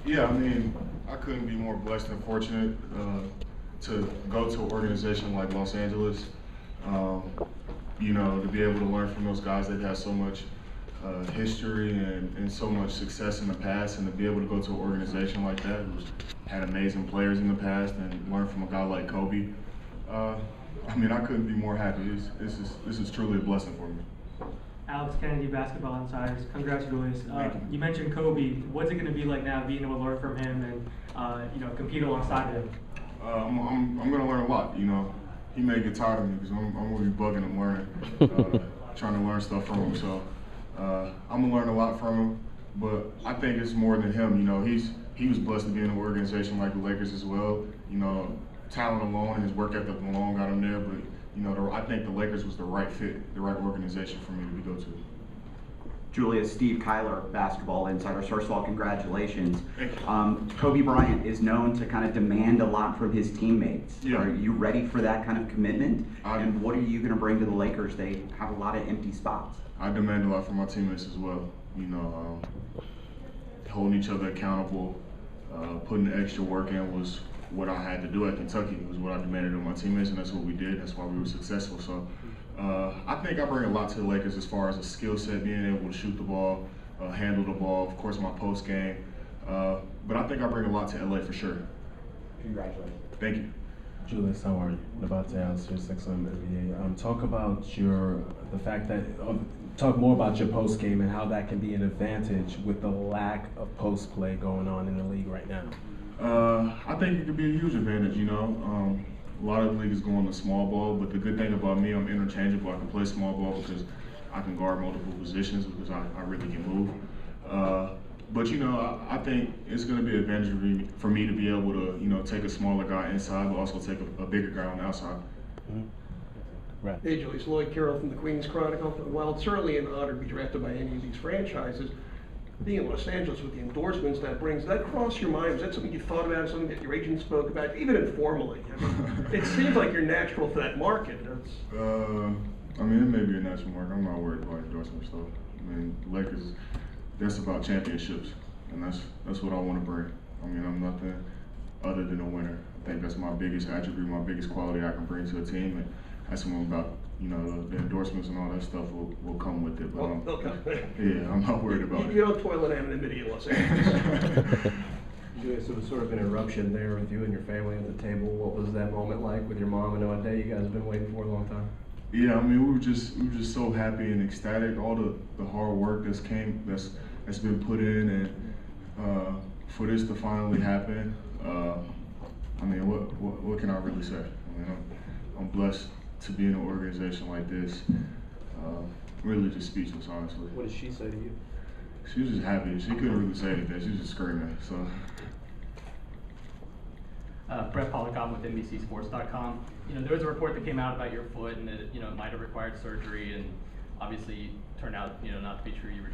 Yeah, I mean, I couldn't be more blessed and fortunate to go to an organization like Los Angeles. You know, to be able to learn from those guys that have so much history and so much success in the past, and to be able to go to an organization like that who's had amazing players in the past and learn from a guy like Kobe. I mean, I couldn't be more happy. This is truly a blessing for me. Alex Kennedy, Basketball Insiders. Congrats, Julius. You mentioned Kobe. What's it going to be like now, being able to learn from him and compete alongside him? I'm going to learn a lot. You know, he may get tired of me because I'm going to be bugging him, learning, trying to learn stuff from him. So I'm going to learn a lot from him. But I think it's more than him. You know, he was blessed to be in an organization like the Lakers as well. You know, talent alone and his work ethic alone got him there. But you know, I think the Lakers was the right fit, the right organization for me to go to. Julius, Steve Kyler, Basketball Insiders. First of all, congratulations. Thank you. Kobe Bryant is known to kind of demand a lot from his teammates. Yeah. Are you ready for that kind of commitment? And what are you going to bring to the Lakers? They have a lot of empty spots. I demand a lot from my teammates as well. You know, holding each other accountable, putting the extra work in was what I had to do at Kentucky. It was what I demanded of my teammates, and that's what we did. That's why we were successful. So I think I bring a lot to the Lakers as far as a skill set, being able to shoot the ball, handle the ball, of course my post game. But I think I bring a lot to LA for sure. Congratulations. Thank you. Julius, how are you? About to answer your 6 on NBA. Talk about the fact that talk more about your post game and how that can be an advantage with the lack of post play going on in the league right now. I think it could be a huge advantage. You know, a lot of the league is going to small ball, but the good thing about me, I'm interchangeable. I can play small ball because I can guard multiple positions because I really can move. But you know, I think it's going to be an advantage for me to be able to, you know, take a smaller guy inside, but also take a bigger guy on the outside. Mm-hmm. Right. Hey, Julius, Lloyd Carroll from the Queens Chronicle. While it's certainly an honor to be drafted by any of these franchises, being in Los Angeles with the endorsements that brings, did that cross your mind? Was that something you thought about, something that your agent spoke about, even informally? I mean, it seems like you're natural for that market. I mean, it may be a natural market. I'm not worried about endorsement stuff. I mean, Lakers, that's about championships, and that's what I want to bring. I mean, I'm nothing other than a winner. I think that's my biggest attribute, my biggest quality I can bring to a team, and that's what I'm about. You know, the endorsements and all that stuff will come with it. But Okay. Yeah, I'm not worried about it. You don't toil in anonymity in Los Angeles. Julius, it was sort of an eruption there with you and your family at the table. What was that moment like with your mom? I know a day you guys have been waiting for a long time. Yeah, I mean, we were just so happy and ecstatic. All the hard work that's been put in, and for this to finally happen, I mean, what can I really say? I mean, I'm blessed to be in an organization like this. Really just speechless, honestly. What did she say to you? She was just happy. She couldn't really say anything. She was just screaming. So. Brett Polikov with NBCSports.com. You know, there was a report that came out about your foot, and that it might have required surgery, and obviously turned out not to be true. You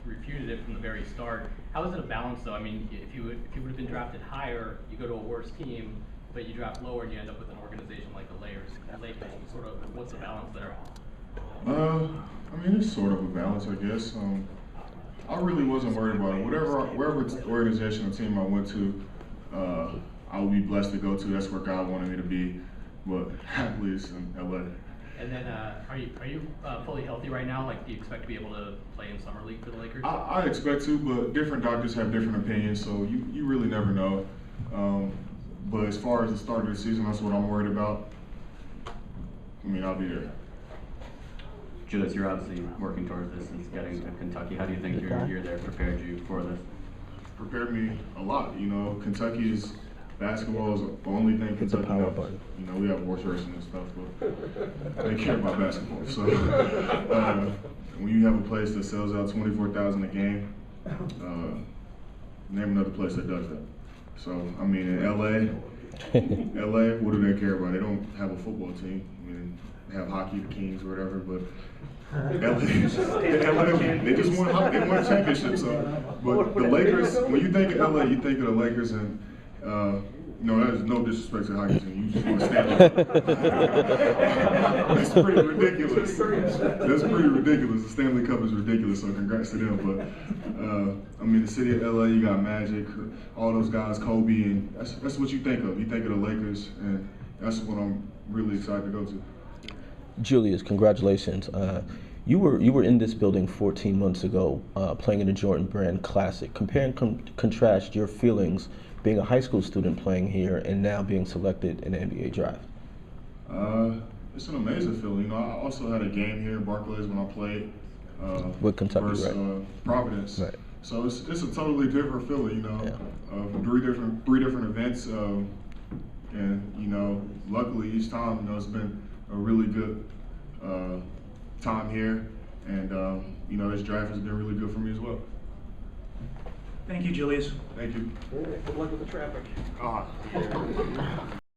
refuted it from the very start. How is it a balance, though? I mean, if you would have been drafted higher, you go to a worse team, but you draft lower and you end up with an organization like the Lakers. Sort of, what's the balance there? I mean, it's sort of a balance, I guess. I really wasn't worried about it. Wherever organization or team I went to, I would be blessed to go to. That's where God wanted me to be. But happily, it's in LA. And then, are you fully healthy right now? Like, do you expect to be able to play in summer league for the Lakers? I expect to, but different doctors have different opinions, so you really never know. But as far as the start of the season, that's what I'm worried about. I mean, I'll be there. Julius, you're obviously working towards this since getting to Kentucky. How do you think your year there prepared you for this? Prepared me a lot. You know, Kentucky's basketball is the only thing Kentucky knows. You know, we have horse racing and stuff, but they care about basketball. So when you have a place that sells out 24,000 a game, name another place that does that. So, I mean, in LA, what do they care about? They don't have a football team. I mean, they have hockey, the Kings, or whatever, but LA, they just won a championship. So, but the Lakers, when you think of LA, you think of the Lakers, and No, that is no disrespect to hockey team. You just want to stand up. That's pretty ridiculous. That's pretty ridiculous. The Stanley Cup is ridiculous, so congrats to them. But, I mean, the city of LA, you got Magic, all those guys, Kobe, and that's what you think of. You think of the Lakers, and that's what I'm really excited to go to. Julius, congratulations. You were in this building 14 months ago, playing in the Jordan Brand Classic. Compare and contrast your feelings being a high school student playing here and now being selected in the NBA draft. It's an amazing feeling. You know, I also had a game here in Barclays when I played with Kentucky, versus right? Providence. Right. So it's a totally different feeling. You know, three different events, and you know, luckily each time, you know, it's been a really good time here, and you know, this draft has been really good for me as well. Thank you, Julius. Thank you. Good luck with the traffic.